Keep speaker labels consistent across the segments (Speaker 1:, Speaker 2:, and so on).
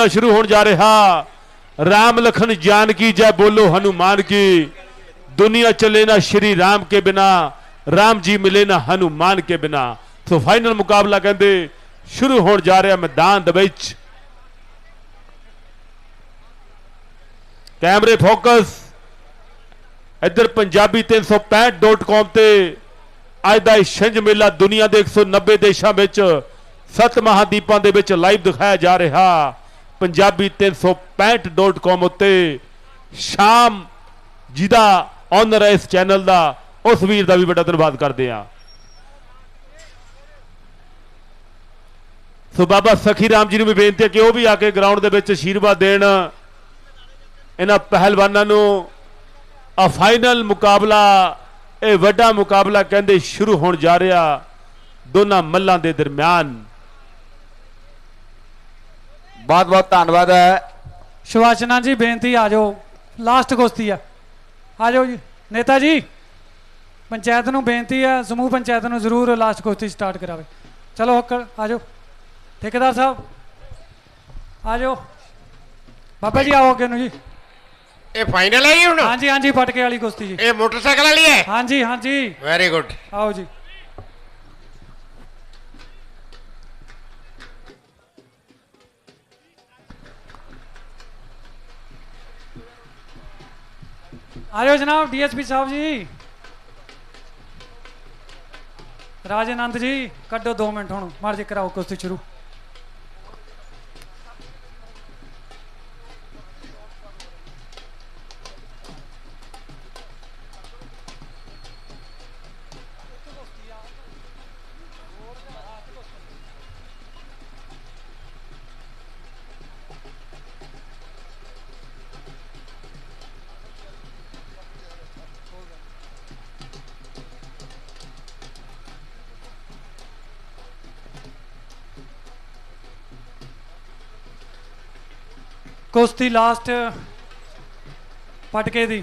Speaker 1: शुरू होने जा रहा। राम लखन जानकी जय बोलो हनुमान की। दुनिया चले ना श्री राम के बिना, राम जी मिले ना हनुमान के बिना। तो फाइनल मुकाबला कहते शुरू होने जा रहा मैदान दे विच। कैमरे फोकस इधर पंजाबी365.com ते अज का छिंज मेला दुनिया के 190 देशों में 7 महादीपों के लाइव दिखाया जा रहा। पंजाबी365.com उत्ते शाम जिदा ऑनर है इस चैनल का, उस वीर का भी बड़ा धन्यवाद करते हैं। सो बाबा सखी राम जी ने भी बेनती है कि वह भी आके ग्राउंड के आशीर्वाद देन इन्हां पहलवानों नूं। आ फाइनल मुकाबला यह वड्डा मुकाबला कहते शुरू होने जा रहा दोनों मल्लां दे दरम्यान।
Speaker 2: बहुत बहुत धन्यवाद है
Speaker 3: सुभाषना जी। बेनती आ जाओ, लास्ट कुश्ती है, आ जाओ जी। नेता जी पंचायत नूं बेनती है, समूह पंचायत नूं जरूर लास्ट कुश्ती स्टार्ट करावे। चलो हक्कड़ आ जाओ। ठेकेदार साहब आ जाओ। बाबा जी आओ अगे नूं जी।
Speaker 4: ये फाइनल है हुण?
Speaker 3: हाँ जी हाँ जी, पटके वाली कुश्ती जी।
Speaker 4: ये मोटरसाइकिल वाली है?
Speaker 3: हाँ जी हाँ जी।
Speaker 4: Very good.
Speaker 3: आओ जी। आ जाओ जनाब। डीएसपी साहब जी, राजनंद जी कड्डो 2 मिनट हुण मार जी, कराओ कुश्ती शुरू। कुश्ती लास्ट पटके दी।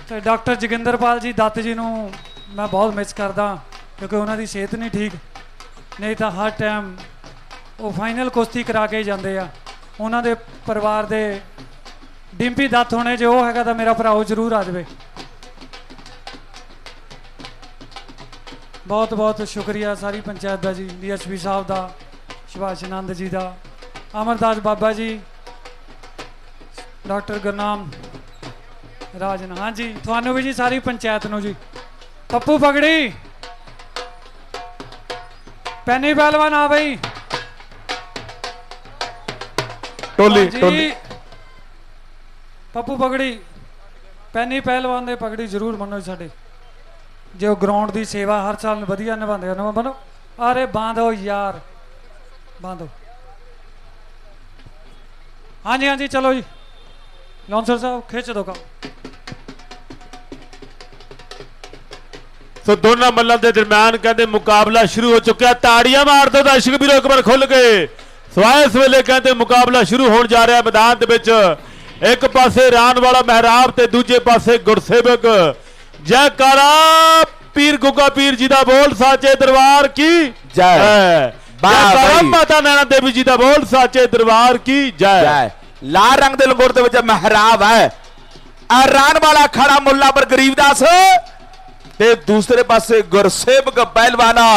Speaker 3: तो डॉक्टर जोगिंदरपाल जी दत्त जी नूं मैं बहुत मिस करदा, क्योंकि उन्होंने सेहत नहीं ठीक, नहीं तो हर टाइम वो फाइनल कुश्ती करा के ही जाते हैं। उन्होंने परिवार दे डिंपी दत्त होने जो है तो मेरा भरा जरूर आ जाए। बहुत बहुत शुक्रिया सारी पंचायत का जी, डीएसपी साहब का, सुभाष नंद जी का, अमरदास बाबा जी, डॉक्टर गुरनाम राजन। हाँ जी थानू भी जी, सारी पंचायत नू जी। पप्पू पगड़ी पैनी पहलवान आ भाई
Speaker 1: टोली
Speaker 3: जी।
Speaker 1: टोली
Speaker 3: पप्पू पगड़ी पैनी पहलवान दे पगड़ी जरूर बनो साडे, जो ग्राउंड की सेवा हर साल वधिया निभाते हैं। बनो अरे बांधो यार, बांधो। हाँ जी हाँ जी चलो जी। लॉन्सर साहब खिंच दो काम।
Speaker 1: तो दोनों मल्लों के दरम्यान कहते मुकाबला शुरू हो चुका। ताड़ियां मार दो दर्शक वीरों एक बार खुल के। सवाए इस वेले कहते मुकाबला शुरू होने जा रहा है मैदान के विच। एक पासे रान वाला महराब ते दूजे पासे गुरसेवक। जयकारा पीर गुग्गा पीर जी का बोल साचे दरबार की जय। माता नैना देवी जी का बोल साचे दरबार की जय।
Speaker 2: लाल रंग के लंगोट के महराब है रान वाला खड़ा मुल्ला पर गरीबदास, ते दूसरे पासे गुरसेवक पहलवाना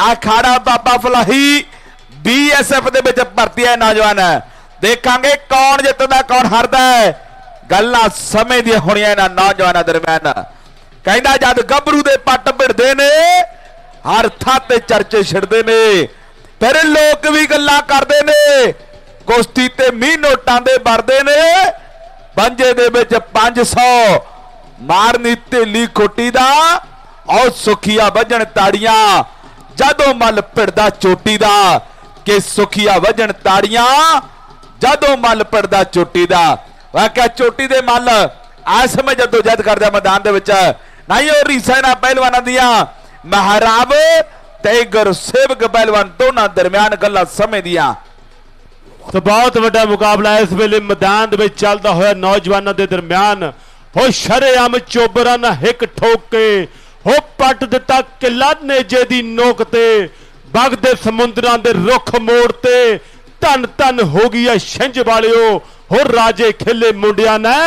Speaker 2: अखाड़ा बाबा फलाही बीएसएफ दे विच भर्ती है नौजवान। देखांगे कौन जितदा कौन हारदा है, गल्लां समय दी होणियां इन्हां नौजवानां दरम्यान। कहंदा जद गभरू दे पट भिड़दे ने हर थां ते चर्चे छिड़दे ने, फिर लोग भी गल्लां करदे ने, कुश्ती ते मीह नोटां दे भरदे ने। पंजे दे विच 500 मारनी धेली खोटी दा और सुखिया वजन ताड़ियां जदों मल भिड़दा चोटी दा, कि सुखिया वजन ताड़ियां जदों मल भिड़दा चोटी दा। वाकई चोटी दे मल इस समय जदोजहद करदा मैदान दे विच नहीं और रीसा इन्हां पहलवानां दियां महराब ते गुरसेवक पहलवान दोनों दरम्यान गल्लां समय दियां।
Speaker 1: तो बहुत बड़ा मुकाबला इस वेले मैदान में चलता हुआ नौजवानों के दरम्यान। हो शरेआम चोबरा ना हिक ठोक के हो पट दिता किला नेजे दी नोक ते ਵਗਦੇ ਸਮੁੰਦਰਾਂ ਦੇ ਰੁੱਖ ਮੋੜ ਤੇ ਧੰਨ ਧੰਨ ਹੋ ਗਈ ਐ ਛਿੰਝ ਵਾਲਿਓ ਹੋ ਰਾਜੇ ਖੇਲੇ ਮੁੰਡਿਆਂ ਨੇ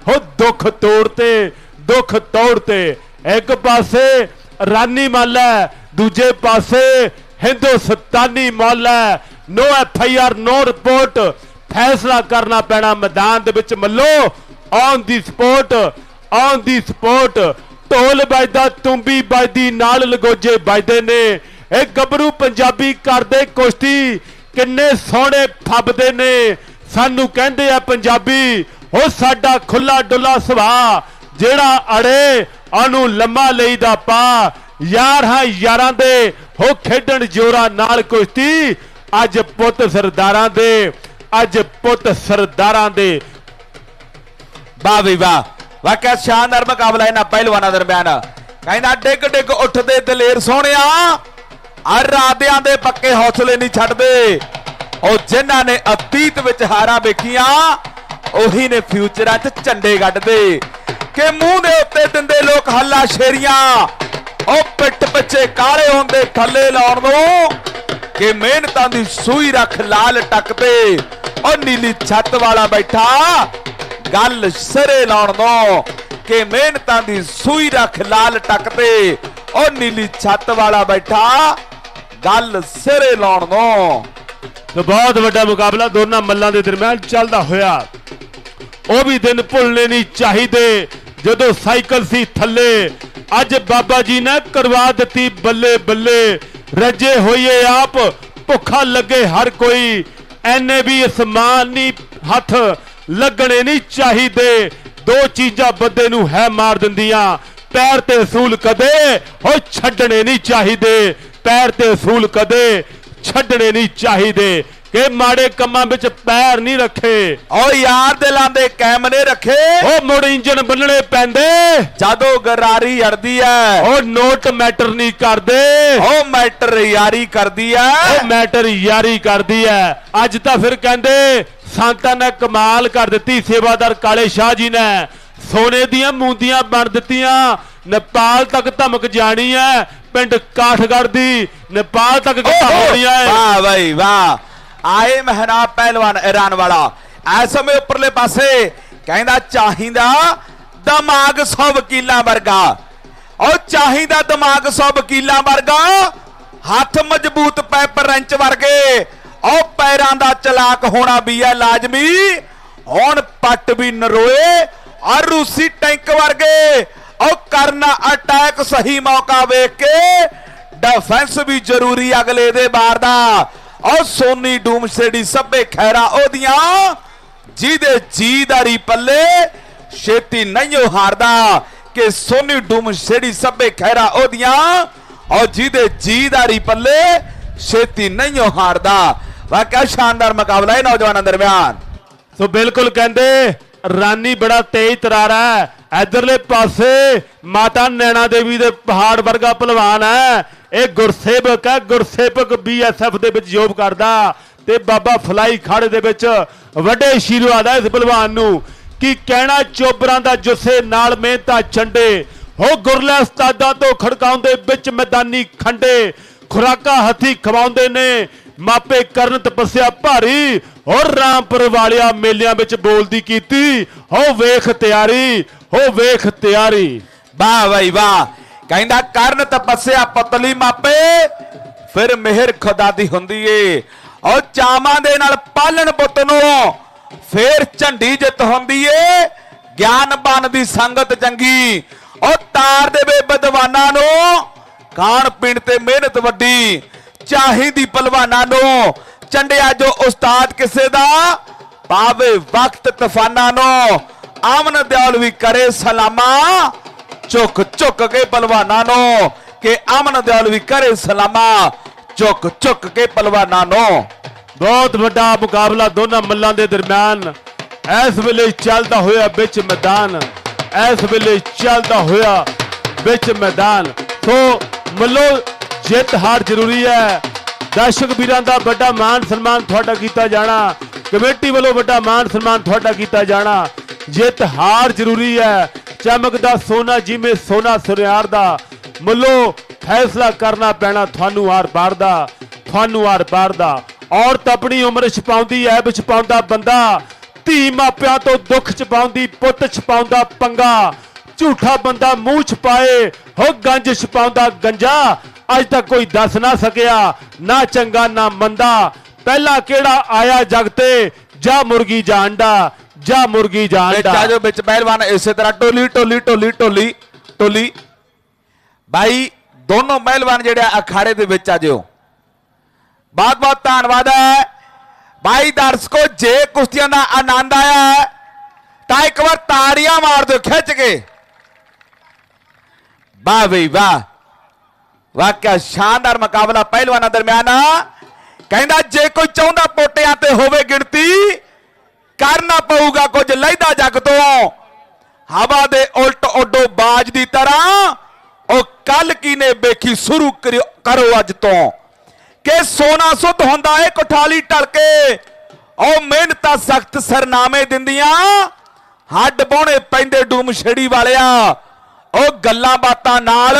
Speaker 1: ਹੋ ਦੁੱਖ ਤੋੜ ਤੇ ਇੱਕ ਪਾਸੇ ਰਾਨੀ ਮੱਲ ਹੈ ਦੂਜੇ ਪਾਸੇ ਹਿੰਦੁਸਤਾਨੀ ਮੱਲ ਹੈ ਨੋ FIR ਨੋ ਰਿਪੋਰਟ ਫੈਸਲਾ ਕਰਨਾ ਪੈਣਾ ਮੈਦਾਨ ਦੇ ਵਿੱਚ ਮੱਲੋ ਔਨ ਦੀ ਸਪੋਰਟ ਢੋਲ ਵੱਜਦਾ ਤੁੰਬੀ ਵੱਜਦੀ ਨਾਲ ਲਗੋਜੇ ਵੱਜਦੇ ਨੇ ਇਹ ਗੱਭਰੂ ਪੰਜਾਬੀ ਕਰਦੇ ਕੁਸ਼ਤੀ ਕਿੰਨੇ ਸੋਹਣੇ ਫੱਬਦੇ ਨੇ ਸਾਨੂੰ ਕਹਿੰਦੇ ਆ ਪੰਜਾਬੀ ਹੋ ਸਾਡਾ ਖੁੱਲਾ ਡੁੱਲਾ ਸੁਭਾਅ ਜਿਹੜਾ ਅੜੇ ਉਹਨੂੰ ਲੰਮਾ ਲਈਦਾ ਪਾ ਯਾਰ ਹਾਂ ਯਾਰਾਂ ਦੇ ਹੋ ਖੇਡਣ ਜੋਰਾਂ ਨਾਲ ਕੁਸ਼ਤੀ ਅੱਜ ਪੁੱਤ ਸਰਦਾਰਾਂ ਦੇ
Speaker 2: ਵਾਹ ਵੀ ਵਾਹ ਵਾਕਿਆ ਸ਼ਾਨਦਾਰ ਮੁਕਾਬਲਾ ਇਹਨਾਂ ਪਹਿਲਵਾਨਾਂ ਦਰਮਿਆਨ ਕਹਿੰਦਾ ਡਿੱਗ ਡਿੱਗ ਉੱਠਦੇ ਦਲੇਰ ਸੋਹਣਿਆ ਆ ਰਾਧਿਆਂ ਦੇ ਪੱਕੇ ਹੌਸਲੇ ਨਹੀਂ ਛੱਡਦੇ ਉਹ ਜਿਨ੍ਹਾਂ ਨੇ ਅਤੀਤ ਵਿੱਚ ਹਾਰਾਂ ਵੇਖੀਆਂ ਉਹੀ ਨੇ ਫਿਊਚਰਾਂ 'ਚ ਝੰਡੇ ਗੱਡਦੇ ਕਿ ਮੂੰਹ ਦੇ ਉੱਤੇ ਦਿੰਦੇ ਲੋਕ ਹੱਲਾ ਸ਼ੇਰੀਆਂ ਉਹ ਪਿੱਠ ਪਿੱਛੇ ਕਾਲੇ ਹੁੰਦੇ ਥੱਲੇ ਲਾਉਣ ਨੂੰ ਕਿ ਮਿਹਨਤਾਂ ਦੀ ਸੂਈ ਰੱਖ ਲਾਲ ਟੱਕ ਤੇ ਉਹ ਨੀਲੀ ਛੱਤ ਵਾਲਾ ਬੈਠਾ ਗੱਲ ਸਿਰੇ ਲਾਉਣ ਨੂੰ ਕਿ ਮਿਹਨਤਾਂ ਦੀ ਸੂਈ ਰੱਖ ਲਾਲ ਟੱਕ ਤੇ ਉਹ ਨੀਲੀ ਛੱਤ ਵਾਲਾ ਬੈਠਾ ਗੱਲ ਸਿਰੇ ਲਾਉਣ ਨੂੰ
Speaker 1: ਤੇ ਬਹੁਤ ਵੱਡਾ ਮੁਕਾਬਲਾ ਦੋਨਾਂ ਮੱਲਾਂ ਦੇ ਦਰਮਿਆਨ ਚੱਲਦਾ ਹੋਇਆ ਉਹ ਵੀ ਦਿਨ ਭੁੱਲਣੇ ਨਹੀਂ ਚਾਹੀਦੇ ਜਦੋਂ ਸਾਈਕਲ ਸੀ ਥੱਲੇ ਅੱਜ ਬਾਬਾ ਜੀ ਨੇ ਕਰਵਾ ਦਿੱਤੀ ਬੱਲੇ ਬੱਲੇ ਰੱਜੇ ਹੋਈਏ ਆਪ ਭੁੱਖਾ ਲੱਗੇ ਹਰ ਕੋਈ ਐਨੇ ਵੀ ਅਸਮਾਨ ਨਹੀਂ ਹੱਥ ਲੱਗਣੇ ਨਹੀਂ ਚਾਹੀਦੇ ਦੋ ਚੀਜ਼ਾਂ ਬੰਦੇ ਨੂੰ ਹੈ ਮਾਰ ਦਿੰਦੀਆਂ ਪੈਰ ਤੇ ਅਸੂਲ ਕਦੇ ਹੋ ਛੱਡਣੇ ਨਹੀਂ ਚਾਹੀਦੇ ਪੈਰ ਤੇ ਅਸੂਲ ਕਦੇ ਛੱਡਣੇ ਨਹੀਂ ਚਾਹੀਦੇ ਕਿ ਮਾੜੇ ਕੰਮਾਂ ਵਿੱਚ ਪੈਰ ਨਹੀਂ ਰੱਖੇ
Speaker 2: ਓ ਯਾਰ ਦਿਲਾਂ ਦੇ ਕੈਮਰੇ ਰੱਖੇ
Speaker 1: ਉਹ ਮੁੜ ਇੰਜਣ ਬੰਨਣੇ ਪੈਂਦੇ
Speaker 2: ਜਦੋਂ ਗਰਾਰੀ ਅੜਦੀ ਐ
Speaker 1: ਉਹ ਨੋਟ ਮੈਟਰ ਨਹੀਂ ਕਰਦੇ
Speaker 2: ਉਹ ਮੈਟਰ ਯਾਰੀ ਕਰਦੀ ਐ
Speaker 1: ਉਹ ਮੈਟਰ ਯਾਰੀ ਕਰਦੀ ਐ ਅੱਜ ਤਾਂ ਫਿਰ ਕਹਿੰਦੇ ਸੰਤਾਂ ਨੇ ਕਮਾਲ ਕਰ ਦਿੱਤੀ ਸੇਵਾਦਾਰ ਕਾਲੇ ਸ਼ਾਹ ਜੀ ਨੇ ਸੋਨੇ ਦੀਆਂ ਮੂੰਦੀਆਂ ਬਣ ਦਿੱਤੀਆਂ ਨੇਪਾਲ ਤੱਕ ਧਮਕ ਜਾਣੀ ਐ ਪਿੰਡ ਕਾਠਗੜ੍ਹ ਦੀ ਨੇਪਾਲ ਤੱਕ ਹੋਣੀ ਐ
Speaker 2: ਵਾਹ ਬਈ ਵਾਹ ਆਏ ਮਹਿਰਾਬ ਪਹਿਲਵਾਨ ਈਰਾਨ ਵਾਲਾ ਇਸ ਸਮੇਂ ਉੱਪਰਲੇ ਪਾਸੇ ਕਹਿੰਦਾ ਚਾਹੀਦਾ ਦਿਮਾਗ 100 ਵਕੀਲਾਂ ਵਰਗਾ ਉਹ ਚਾਹੀਦਾ ਦਿਮਾਗ 100 ਵਕੀਲਾਂ ਵਰਗਾ ਹੱਥ ਮਜ਼ਬੂਤ ਪੈਪ ਰੈਂਚ ਵਰਗੇ ਉਹ ਪੈਰਾਂ ਦਾ ਚਲਾਕ ਹੋਣਾ ਵੀ ਹੈ ਲਾਜ਼ਮੀ ਹੁਣ ਪੱਟ ਵੀ ਨਰੋਏ ਔਰ ਰੂਸੀ ਟੈਂਕ ਵਰਗੇ ਉਹ ਕਰਨਾ ਅਟੈਕ ਸਹੀ ਮੌਕਾ ਵੇਖ ਕੇ ਡਿਫੈਂਸ ਵੀ ਜ਼ਰੂਰੀ ਅਗਲੇ ਦੇ ਬਾਰ ਦਾ ਉਹ ਸੋਨੀ ਡੂਮਸੇੜੀ ਸੱਬੇ ਖੈਰਾ ਉਹਦੀਆਂ ਜਿਹਦੇ ਜੀਦਾਰੀ ਪੱਲੇ ਛੇਤੀ ਨਹੀਂ ਹਾਰਦਾ ਕਿ ਸੋਨੀ ਡੂਮਸੇੜੀ ਸੱਬੇ ਖੈਰਾ ਉਹਦੀਆਂ ਉਹ ਜਿਹਦੇ ਜੀਦਾਰੀ ਪੱਲੇ ਛੇਤੀ ਨਹੀਂ ਹਾਰਦਾ ਵਾਕਿਆ ਸ਼ਾਨਦਾਰ ਮੁਕਾਬਲਾ ਹੈ ਨੌਜਵਾਨਾਂ ਦਰਮਿਆਨ
Speaker 1: ਸੋ ਬਿਲਕੁਲ ਕਹਿੰਦੇ ਰਾਨੀ ਬੜਾ ਤੇਜ਼ ਤਰਾਰਾ ਹੈ ਇਧਰਲੇ ਪਾਸੇ ਮਾਤਾ ਨੈਣਾ ਦੇਵੀ ਦੇ ਪਹਾੜ ਵਰਗਾ ਪਹਿਲਵਾਨ ਹੈ ਇਹ ਗੁਰਸੇਵਕ ਹੈ ਗੁਰਸੇਵਕ BSF ਦੇ ਵਿੱਚ ਜੋਬ ਕਰਦਾ ਤੇ ਬਾਬਾ ਫਲਾਈ ਖਾੜੇ ਦੇ ਵਿੱਚ ਵੱਡੇ ਆਸ਼ੀਰਵਾਦ ਹੈ ਇਸ ਪਹਿਲਵਾਨ ਨੂੰ ਕੀ ਕਹਿਣਾ ਚੋਬਰਾਂ ਦਾ ਜੁੱਸੇ ਨਾਲ ਮਿਹਨਤਾਂ ਚੰਡੇ ਹੋ ਗੁਰਲੇ ਉਸਤਾਦਾਂ ਤੋਂ ਖੜਕਾਉਂਦੇ ਵਿੱਚ ਮੈਦਾਨੀ ਖੰਡੇ ਖੁਰਾਕਾਂ ਹੱਥੀ ਖਵਾਉਂਦੇ ਨੇ ਮਾਪੇ ਕਰਨ ਤਪੱਸਿਆ ਭਾਰੀ ਔਰ ਰਾਮਪੁਰ ਵਾਲਿਆ ਮੇਲਿਆਂ ਵਿੱਚ ਬੋਲਦੀ ਕੀਤੀ ਹੋ ਵੇਖ ਤਿਆਰੀ
Speaker 2: ਵਾਹ ਬਈ ਵਾਹ ਕਹਿੰਦਾ ਕਰਨ ਤਪੱਸਿਆ ਪਤਲੀ ਮਾਪੇ ਫਿਰ ਮਿਹਰ ਖੁਦਾ ਦੀ ਹੁੰਦੀ ਏ ਉਹ ਚਾਵਾਂ ਦੇ ਨਾਲ ਪਾਲਣ ਪੁੱਤ ਨੂੰ ਫੇਰ ਝੰਡੀ ਜਿੱਤ ਹੁੰਦੀ ਏ ਗਿਆਨਬਾਨ ਦੀ ਸੰਗਤ ਚੰਗੀ ਉਹ ਤਾਰ ਦੇਵੇ ਵਿਦਵਾਨਾਂ ਨੂੰ ਖਾਣ ਪੀਣ ਤੇ ਮਿਹਨਤ ਵੱਡੀ ਚਾਹੀਦੀ ਪਹਿਲਵਾਨਾਂ ਨੂੰ ਚੰਡਿਆ ਜੋ ਉਸਤਾਦ ਕਿਸੇ ਦਾ ਪਾਵੇ ਵਕਤ ਤੂਫਾਨਾਂ ਨੂੰ ਆਮਨ ਦਿਆਲ ਵੀ ਕਰੇ ਸਲਾਮਾ ਝੁਕ ਝੁਕ ਕੇ ਪਹਿਲਵਾਨਾਂ ਨੂੰ ਕਿ ਆਮਨ ਦਿਆਲ ਵੀ ਕਰੇ ਸਲਾਮਾ ਝੁਕ ਝੁਕ ਕੇ ਪਹਿਲਵਾਨਾਂ ਨੂੰ
Speaker 1: ਬਹੁਤ ਵੱਡਾ ਮੁਕਾਬਲਾ ਦੋਨਾਂ ਮੱਲਾਂ ਦੇ ਦਰਮਿਆਨ ਇਸ ਵੇਲੇ ਚੱਲਦਾ ਹੋਇਆ ਵਿੱਚ ਮੈਦਾਨ ਸੋ ਮੱਲੋ ਜਿੱਤ ਹਾਰ ਜ਼ਰੂਰੀ ਹੈ ਦਰਸ਼ਕ ਵੀਰਾਂ ਦਾ ਵੱਡਾ ਮਾਨ ਸਨਮਾਨ ਤੁਹਾਡਾ ਕੀਤਾ ਜਾਣਾ ਕਮੇਟੀ ਵੱਲੋਂ ਵੱਡਾ ਮਾਨ ਸਨਮਾਨ ਤੁਹਾਡਾ ਕੀਤਾ ਜਾਣਾ ਜਿੱਤ ਹਾਰ ਜ਼ਰੂਰੀ ਹੈ ਚਮਕਦਾ ਸੋਨਾ ਜਿਵੇਂ ਸੋਨਾ ਸੁਨਿਆਰ ਦਾ ਮੁੱਲੋਂ ਫੈਸਲਾ ਕਰਨਾ ਪੈਣਾ ਤੁਹਾਨੂੰ ਆਰ ਪਾਰ ਦਾ ਤੁਹਾਨੂੰ ਆਰ ਪਾਰ ਦਾ। ਔਰਤ ਆਪਣੀ ਉਮਰ ਛਪਾਉਂਦੀ ਐਬ ਛਪਾਉਂਦਾ ਬੰਦਾ, ਧੀ ਮਾਪਿਆਂ ਤੋਂ ਦੁੱਖ ਛਪਾਉਂਦੀ ਪੁੱਤ ਛਪਾਉਂਦਾ ਪੰਗਾ, ਝੂਠਾ ਬੰਦਾ ਮੂੰਹ ਛਪਾਏ ਹੋ ਗੰਜ ਛਪਾਉਂਦਾ ਗੰਜਾ। ਅੱਜ ਤੱਕ ਕੋਈ ਦੱਸ ਨਾ ਸਕਿਆ ਨਾ ਚੰਗਾ ਨਾ ਮੰਦਾ, ਪਹਿਲਾਂ ਕਿਹੜਾ ਆਇਆ ਜਗ ਤੇ ਜਾ ਮੁਰਗੀ ਜਾਂ ਅੰਡਾ, ਜਾ ਮੁਰਗੀ ਜਾਂ ਅੰਡਾ।
Speaker 2: ਜੋ ਵਿੱਚ ਪਹਿਲਵਾਨ ਇਸੇ ਤਰ੍ਹਾਂ ਟੋਲੀ ਟੋਲੀ ਟੋਲੀ ਟੋਲੀ ਟੋਲੀ ਭਾਈ ਦੋਨੋਂ ਪਹਿਲਵਾਨ ਜਿਹੜੇ ਅਖਾੜੇ ਦੇ ਵਿੱਚ ਆ ਜਿਓ। ਬਹੁਤ ਬਹੁਤ ਧੰਨਵਾਦ ਹੈ ਭਾਈ ਦਰਸ਼ਕੋ। ਜੇ ਕੁਸ਼ਤੀਆਂ ਦਾ ਆਨੰਦ ਆਇਆ ਤਾਂ ਇੱਕ ਵਾਰ ਤਾੜੀਆਂ ਮਾਰ ਦਿਓ ਖਿੱਚ ਕੇ। ਵਾਹ ਬਈ ਵਾਹ, ਵਾਕਿਆ ਸ਼ਾਨਦਾਰ ਮੁਕਾਬਲਾ ਪਹਿਲਵਾਨਾਂ ਦਰਮਿਆਨ। ਕਹਿੰਦਾ ਜੇ ਕੋਈ ਚਾਹੁੰਦਾ ਪੋਟਿਆਂ ਤੇ ਹੋਵੇ ਗਿਣਤੀ, ਕਰਨਾ ਪਊਗਾ ਕੁਝ ਲੈਦਾ ਜੱਗ ਤੋਂ। ਹਵਾ ਦੇ ਉਲਟ ਉੱਡੋ ਬਾਜ ਦੀ ਤਰ੍ਹਾਂ, ਉਹ ਕੱਲ ਕੀ ਨੇ ਵੇਖੀ ਸ਼ੁਰੂ ਕਰੋ ਅੱਜ ਤੋਂ। ਕਿ ਸੋਨਾ ਸੁੱਧ ਹੁੰਦਾ ਏ ਕੋਠਾਲੀ ਢਲ ਕੇ, ਉਹ ਮਿਹਨਤਾਂ ਸਖਤ ਸਰਨਾਮੇ ਦਿੰਦੀਆਂ, ਹੱਡ ਬੋਣੇ ਪੈਂਦੇ ਡੂਮ ਛੜੀ ਵਾਲਿਆ। ਉਹ ਗੱਲਾਂ ਬਾਤਾਂ ਨਾਲ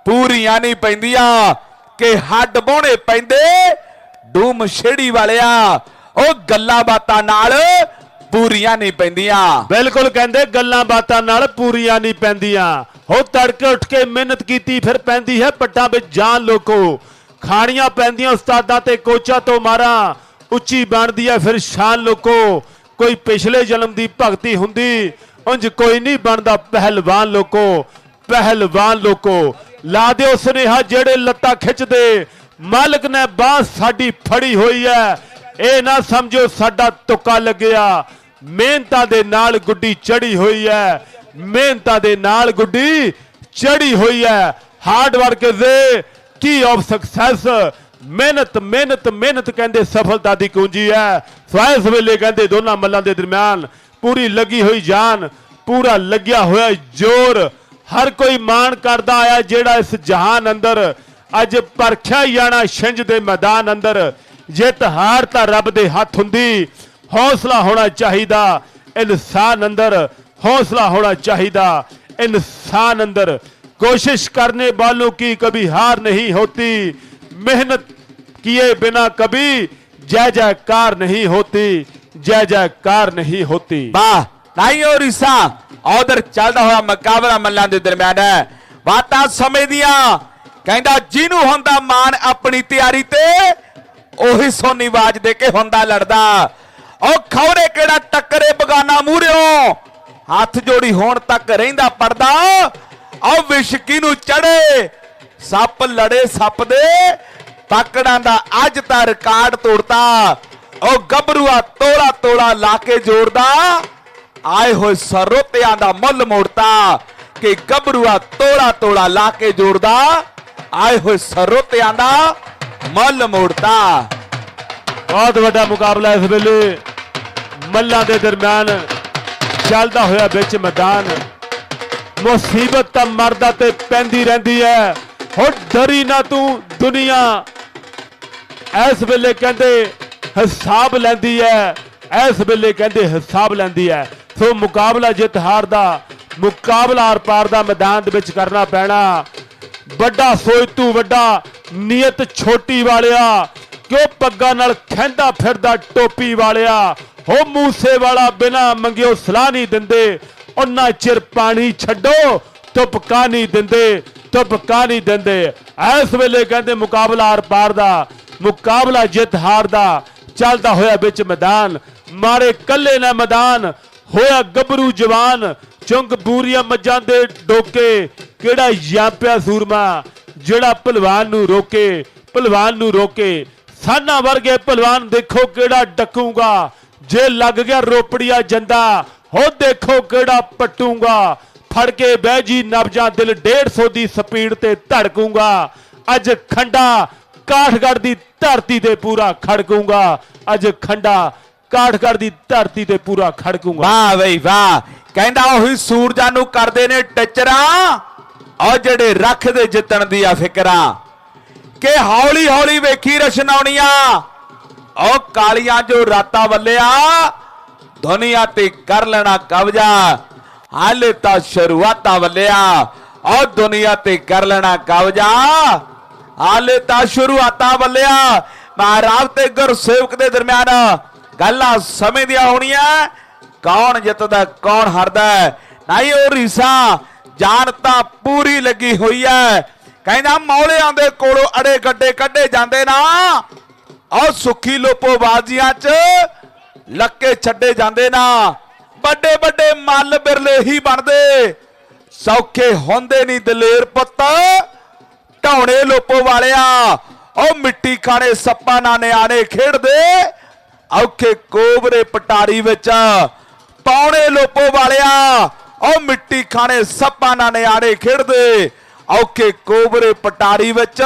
Speaker 2: ਪੂਰੀਆਂ ਨਹੀਂ ਪੈਂਦੀਆਂ, ਕਿ ਹੱਡ ਬੋਣੇ ਪੈਂਦੇ ਡੂਮ ਛੜੀ ਵਾਲਿਆ। ਉਹ ਗੱਲਾਂ ਬਾਤਾਂ ਨਾਲ ਪੂਰੀਆਂ ਨਹੀਂ ਪੈਂਦੀਆਂ।
Speaker 1: ਬਿਲਕੁਲ ਕਹਿੰਦੇ ਗੱਲਾਂ ਬਾਤਾਂ ਨਾਲ ਪੂਰੀਆਂ ਨਹੀਂ ਪੈਂਦੀਆਂ। ਹੋ ਤੜਕੇ ਉੱਠ ਕੇ ਮਿਹਨਤ ਕੀਤੀ ਫਿਰ ਪੈਂਦੀ ਹੈ ਪੱਟਾਂ ਵਿੱਚ ਜਾਨ ਲੋਕੋ, ਖਾਣੀਆਂ ਪੈਂਦੀਆਂ ਉਸਤਾਦਾਂ ਤੇ ਕੋਚਾਂ ਤੋਂ ਮਾਰਾਂ, ਉੱਚੀ ਬਣਦੀ ਹੈ ਫਿਰ ਸ਼ਾਨ ਲੋਕੋ। ਕੋਈ ਪਿਛਲੇ ਜਨਮ ਦੀ ਭਗਤੀ ਹੁੰਦੀ, ਉਂਝ ਕੋਈ ਨਹੀਂ ਬਣਦਾ ਪਹਿਲਵਾਨ ਲੋਕੋ, ਪਹਿਲਵਾਨ ਲੋਕੋ। ਲਾ ਦਿਓ ਸੁਨੇਹਾ ਜਿਹੜੇ ਲੱਤਾਂ ਖਿੱਚਦੇ, ਮਾਲਕ ਨੇ ਬਾਹ ਸਾਡੀ ਫੜੀ ਹੋਈ ਹੈ, ਇਹ ਨਾ ਸਮਝੋ ਸਾਡਾ ਤੁੱਕਾ ਲੱਗਿਆ। ਮਿਹਨਤਾਂ ਦੇ ਨਾਲ ਗੁੱਡੀ ਚੜੀ ਹੋਈ ਹੈ, ਮਿਹਨਤਾਂ ਦੇ ਨਾਲ ਗੁੱਡੀ ਚੜੀ ਹੋਈ ਹੈ। Hard work is the Ki of success. ਮਿਹਨਤ ਮਿਹਨਤ ਮਿਹਨਤ ਕਹਿੰਦੇ ਸਫਲਤਾ ਦੀ ਕੁੰਜੀ ਹੈ। ਸੋ ਇਸ ਵੇਲੇ ਕਹਿੰਦੇ ਦੋਨਾਂ ਮੱਲਾਂ ਦੇ ਦਰਮਿਆਨ ਪੂਰੀ ਲੱਗੀ ਹੋਈ ਜਾਨ, ਪੂਰਾ ਲੱਗਿਆ ਹੋਇਆ ਜ਼ੋਰ। ਹਰ ਕੋਈ ਮਾਣ ਕਰਦਾ ਆਇਆ ਜਿਹੜਾ ਇਸ ਜਹਾਨ ਅੰਦਰ ਅੱਜ ਪਰਖਿਆ ਜਾਣਾ ਛਿੰਝ ਦੇ ਮੈਦਾਨ ਅੰਦਰ। ਜਿੱਤ ਹਾਰ ਤਾਂ ਰੱਬ ਦੇ ਹੱਥ ਹੁੰਦੀ, ਹੌਸਲਾ ਹੋਣਾ ਚਾਹੀਦਾ ਇਨਸਾਨ ਅੰਦਰ, हौसला होना चाहिए इंसान अंदर। कोशिश करने वालों की कभी हार नहीं होती, मेहनत किए बिना कभी जय जयकार नहीं होती, जय जयकार नहीं होती।
Speaker 2: वाह नहीं और ईसा उधर चलता हुआ मुकाबला मल्लां दे दरम्यान है। बातां समय दियां कहंदा जिन्हों हुंदा मान अपनी तैयारी ते ओही सोनी आवाज दे के हुंदा लड़दा। ओ खौरे केड़ा टक्करे बगाना मूहरिओ, हथ जोड़ी होण तक रहिंदा पड़दा। ओ विशकी नूं चढ़े सप लड़े सप दे, पकड़ां दा अज ता रिकार्ड तोड़ता। ओ गबरूआ तोड़ा तोड़ा लाके जोड़दा, आए होए सरोतियां दा मुल मोड़ता। कि गबरूआ तोड़ा तोड़ा लाके जोड़दा, आए होए सरोतियां दा मुल मोड़ता।
Speaker 1: बहुत बड़ा मुकाबला इस वेले मल्लां दे दरम्यान चलदा होया बिच मैदान। मुसीबत तां मरदा ते पैंदी रहिंदी है, हो डरी ना तू दुनिया इस वेले कहंदे हिसाब लैंदी है, इस वेले कहंदे हिसाब लैंदी है। सो मुकाबला जित हार दा, मुकाबला आर पार दा मैदान दे विच करना पैना। बड़ा सोच तू वड्डा नीयत छोटी वालिया, क्यों पग्गा नाल खैंदा फिरदा टोपी वालिया। हो मूसे वाला बिना मंगियो सलाह नहीं दिंदे, उन्ना चिर पानी छड्डो तुपका नहीं दिंदे, तुपका नहीं दिंदे। इस वेले कहंदे मुकाबला आर पार दा, मुकाबला जित हार दा चलदा होया बिच मैदान। मारे कल्ले ना मैदान होया गबरू जवान, चुंग बूरिया मज्जां दे डोके। केड़ा यापिया सूरमा जेड़ा पहलवान नूं रोके, पहलवान नूं रोके। साना वर्गे पहलवान देखो केड़ा डकूंगा, जे लग गया रोपड़िया जंदा हो देखो केड़ा पटूंगा। फड़ के बह जी नब्जा दिल 150 दी स्पीड ते धड़कूंगा। अज खंडा काठगढ़ दी धरती ते पूरा खड़कूंगा, अज खंडा काठगढ़ दी धरती ते पूरा खड़कूंगा।
Speaker 2: वाह बई वाह, कहंदा ओही सूरजां नूं करदे ने टचरा, और जेड़े रखदे जितण दी आ फिकरा। के हौली हौली वेखी रशनाउणियां, ओ कालियां जो राता वल्लिया दुनिया ते कर लेना कब्जा। हाले ता शुरुआता वल्लिया और दुनिया ते कर लेना कब्जा। ਹਾਲੇ ਤਾਂ ਸ਼ੁਰੂਆਤਾਂ ਬੱਲਿਆ ਮਹਾਰਾਜ ਤੇ ਗੁਰਸੇਵਕ ਦੇ ਦਰਮਿਆਨ ਗੱਲਾਂ ਸਮੇਂ ਦੀਆਂ ਹੋਣੀਆਂ ਕੌਣ ਜਿੱਤਦਾ ਕੌਣ ਹਾਰਦਾ ਨਹੀਂ ਉਹ ਰੀਸਾ ਜਾਨ ਤਾਂ ਪੂਰੀ ਲੱਗੀ ਹੋਈ ਹੈ ਕਹਿੰਦਾ ਮੌਲਿਆਂ ਦੇ ਕੋਲੋਂ ਅੜੇ ਗੱਡੇ ਕੱਢੇ ਜਾਂਦੇ ਨਾ ਔਰ ਸੁੱਖੀ ਲੋਪੋ ਬਾਜ਼ੀਆਂ 'ਚ ਲੱਕੇ ਛੱਡੇ ਜਾਂਦੇ ਨਾ ਵੱਡੇ ਵੱਡੇ ਮੱਲ ਬਿਰਲੇ ਹੀ ਬਣਦੇ ਸੌਖੇ ਹੁੰਦੇ ਨਹੀਂ ਦਲੇਰ ਪੁੱਤ ਢੌਣੇ ਲੋਪੋ ਵਾਲਿਆ ਉਹ ਮਿੱਟੀ ਖਾਣੇ ਸੱਪਾਂ ਨਾਲ ਨਿਆਣੇ ਖੇਡਦੇ ਔਖੇ ਕੋਬਰੇ ਪਟਾਰੀ ਵਿੱਚ ਪੌਣੇ ਲੋਪੋ ਵਾਲਿਆ ਉਹ ਮਿੱਟੀ ਖਾਣੇ ਸੱਪਾਂ ਨਾਲ ਨਿਆਣੇ ਖੇਡਦੇ ਔਖੇ ਕੋਬਰੇ ਪਟਾਰੀ ਵਿੱਚ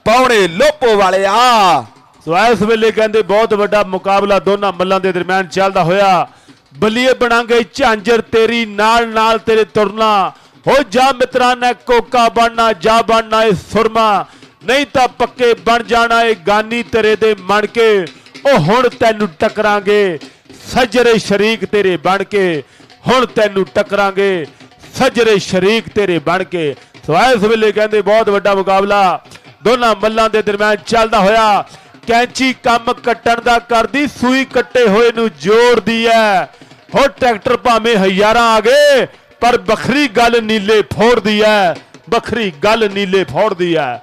Speaker 2: ਪੌਣੇ ਲੋਪੋ ਵਾਲਿਆ।
Speaker 1: ਸੋ ਇਸ ਵੇਲੇ ਕਹਿੰਦੇ ਬਹੁਤ ਵੱਡਾ ਮੁਕਾਬਲਾ ਦੋਨਾਂ ਮੱਲਾਂ ਦੇ ਦਰਮਿਆਨ ਚੱਲਦਾ ਹੋਇਆ ਬਲੀਏ ਬਣਾਂਗੇ ਝਾਂਜਰ ਤੇਰੀ ਨਾਲ ਨਾਲ ਤੇਰੇ ਤੁਰਨਾ ਹੋ ਜਾ ਮਿੱਤਰਾਂ ਨੇ ਕੋਕਾ ਬਣਨਾ ਜਾ ਬਣਨਾ ਇਹ ਸੁਰਮਾ ਨਹੀਂ ਤਾਂ ਪੱਕੇ ਬਣ ਜਾਣਾ ਇਹ ਗਾਨੀ ਤੇਰੇ ਦੇ ਮਣ ਕੇ ਉਹ ਹੁਣ ਤੈਨੂੰ ਟਕਰਾਂਗੇ ਸੱਜਰੇ ਸ਼ਰੀਕ ਤੇਰੇ ਬਣ ਕੇ ਹੁਣ ਤੈਨੂੰ ਟਕਰਾਂਗੇ ਸੱਜਰੇ ਸ਼ਰੀਕ ਤੇਰੇ ਬਣ ਕੇ। ਸੋ ਇਸ ਵੇਲੇ ਕਹਿੰਦੇ ਬਹੁਤ ਵੱਡਾ ਮੁਕਾਬਲਾ ਦੋਨਾਂ ਮੱਲਾਂ ਦੇ ਦਰਮਿਆਨ ਚੱਲਦਾ ਹੋਇਆ ਕੈਂਚੀ ਕੰਮ ਕੱਟਣ ਦਾ ਕਰਦੀ ਸੂਈ ਕੱਟੇ ਹੋਏ ਨੂੰ ਜੋੜਦੀ ਐ ਹੋ ਟਰੈਕਟਰ ਭਾਵੇਂ ਹਜ਼ਾਰਾਂ ਆ ਗਏ ਪਰ ਵੱਖਰੀ ਗੱਲ ਨੀਲੇ ਫੋੜਦੀ ਐ ਵੱਖਰੀ ਗੱਲ ਨੀਲੇ ਫੋੜਦੀ ਐ।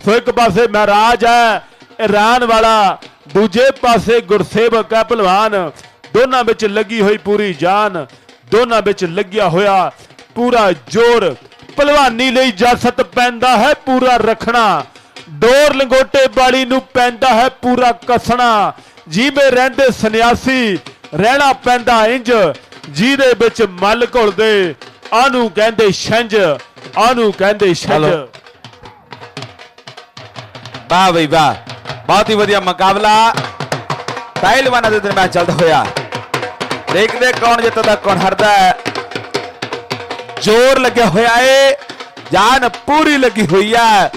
Speaker 1: ਸੋ ਇੱਕ ਪਾਸੇ ਮਹਾਰਾਜ ਹੈ ਇਰਾਨ ਵਾਲਾ ਦੂਜੇ ਪਾਸੇ ਗੁਰਸੇਵਕ ਹੈ ਪਹਿਲਵਾਨ ਦੋਨਾਂ ਵਿੱਚ ਲੱਗੀ ਹੋਈ ਪੂਰੀ ਜਾਨ ਦੋਨਾਂ ਵਿੱਚ ਲੱਗਿਆ ਹੋਇਆ ਪੂਰਾ ਜ਼ੋਰ ਪਹਿਲਵਾਨੀ ਲਈ ਜਸਤ ਪੈਂਦਾ ਹੈ ਪੂਰਾ ਰੱਖਣਾ ਡੋਰ ਲੰਗੋਟੇ ਵਾਲੀ ਨੂੰ ਪੈਂਦਾ ਹੈ ਪੂਰਾ ਕੱਸਣਾ ਜਿਵੇਂ ਰਹਿੰਦੇ ਸੰਨਿਆਸੀ ਰਹਿਣਾ ਪੈਂਦਾ ਇੰਜ ਜਿਹਦੇ ਵਿੱਚ ਮੱਲ ਘੁਲਦੇ ਆਨੂੰ ਕਹਿੰਦੇ ਛੰਝ ਆਨੂੰ ਕਹਿੰਦੇ ਛੰਝ।
Speaker 2: ਵਾਹ ਬਈ ਵਾਹ ਬਹੁਤ ਹੀ ਵਧੀਆ ਮੁਕਾਬਲਾ ਪਹਿਲਵਾਨਾਂ ਦੇ ਦਰਮਿਆਨ ਚੱਲਦਾ ਹੋਇਆ ਦੇਖਦੇ ਕੌਣ ਜਿੱਤਦਾ ਕੌਣ ਹਾਰਦਾ ਜ਼ੋਰ ਲੱਗਿਆ ਹੋਇਆ ਏ ਜਾਨ ਪੂਰੀ ਲੱਗੀ ਹੋਈ ਹੈ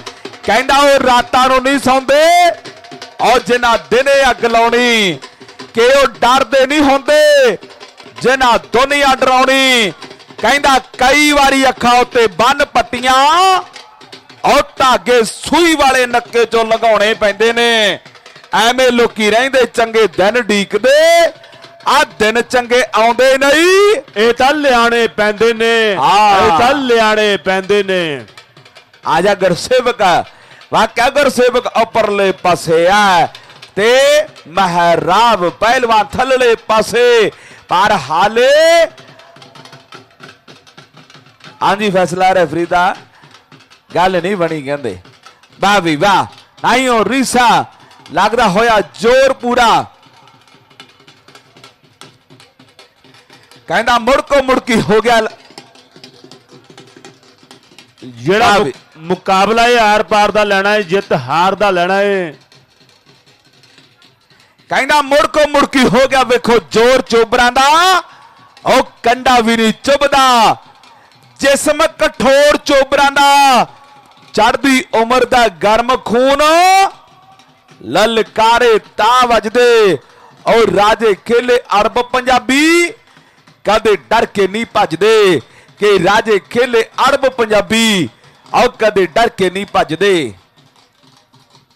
Speaker 2: ਕਹਿੰਦਾ ਉਹ ਰਾਤਾਂ ਨੂੰ ਨਹੀਂ ਸੌਂਦੇ ਔਰ ਜਿਨ੍ਹਾਂ ਦਿਨੇ ਅੱਗ ਲਾਉਣੀ ਕਿ ਉਹ ਡਰਦੇ ਨਹੀਂ ਹੁੰਦੇ ਜਿਨ੍ਹਾਂ ਦੁਨੀਆ ਡਰਾਉਣੀ ਕਹਿੰਦਾ ਕਈ ਵਾਰੀ ਅੱਖਾਂ ਉੱਤੇ ਬੰਨ ਪੱਟੀਆਂ ਔਰ ਧਾਗੇ ਸੂਈ ਵਾਲੇ ਨੱਕੇ ਚੋਂ ਲਗਾਉਣੇ ਪੈਂਦੇ ਨੇ ਐਵੇਂ ਲੋਕੀ ਰਹਿੰਦੇ ਚੰਗੇ ਦਿਨ ਢੀਕਦੇ ਆ ਦਿਨ ਚੰਗੇ ਆਉਂਦੇ ਨਹੀਂ
Speaker 1: ਇਹ ਤਾਂ ਲਿਆਣੇ ਪੈਂਦੇ ਨੇ ਇਹ ਤਾਂ ਲਿਆਣੇ ਪੈਂਦੇ ਨੇ।
Speaker 2: ਆਜਾ ਗੁਰਸੇਵਕ ਵਾਕਿਆ ਗੁਰਸੇਵਕ ਉੱਪਰਲੇ ਪਾਸੇ ਆ ਤੇ ਮਹਿਰਾਬ ਪਹਿਲਵਾਨ ਥੱਲੜੇ ਪਾਸੇ ਪਰ ਹਾਲੇ ਹਾਂਜੀ ਫੈਸਲਾ ਰੈਫਰੀ ਦਾ ਗੱਲ ਨਹੀਂ ਬਣੀ ਕਹਿੰਦੇ ਵਾਹ ਵੀ ਵਾਹ ਨਹੀਂ ਉਹ ਰੀਸਾ ਲੱਗਦਾ ਹੋਇਆ ਜ਼ੋਰ ਪੂਰਾ ਕਹਿੰਦਾ ਮੁੜਕੋ ਮੁੜਕੀ ਹੋ ਗਿਆ
Speaker 1: ਜਿਹੜਾ ਮੁਕਾਬਲਾ ਇਹ ਆਰ ਪਾਰ ਦਾ ਲੈਣਾ ਹੈ ਜਿੱਤ ਹਾਰ ਦਾ ਲੈਣਾ ਹੈ
Speaker 2: ਕਹਿੰਦਾ ਮੁੜਕੋ ਮੁੜਕੀ ਹੋ ਗਿਆ ਵੇਖੋ ਜ਼ੋਰ ਚੋਬਰਾਂ ਦਾ ਉਹ ਕੰਡਾ ਵੀ ਨਹੀਂ ਚੁੱਭਦਾ ਜਿਸਮ ਕਠੋਰ ਚੋਬਰਾਂ ਦਾ ਚੜ੍ਹਦੀ ਉਮਰ ਦਾ ਗਰਮ ਖੂਨ ਲਲਕਾਰੇ ਤਾਂ ਵੱਜਦੇ ਔਰ ਰਾਜੇ ਖੇਲੇ ਅਰਬ ਪੰਜਾਬੀ ਕਦੇ ਡਰ ਕੇ ਨਹੀਂ ਭੱਜਦੇ ਕਿ ਰਾਜੇ ਖੇਲੇ ਅਰਬ ਪੰਜਾਬੀ ਔਰ ਕਦੇ ਡਰ ਕੇ ਨਹੀਂ ਭੱਜਦੇ।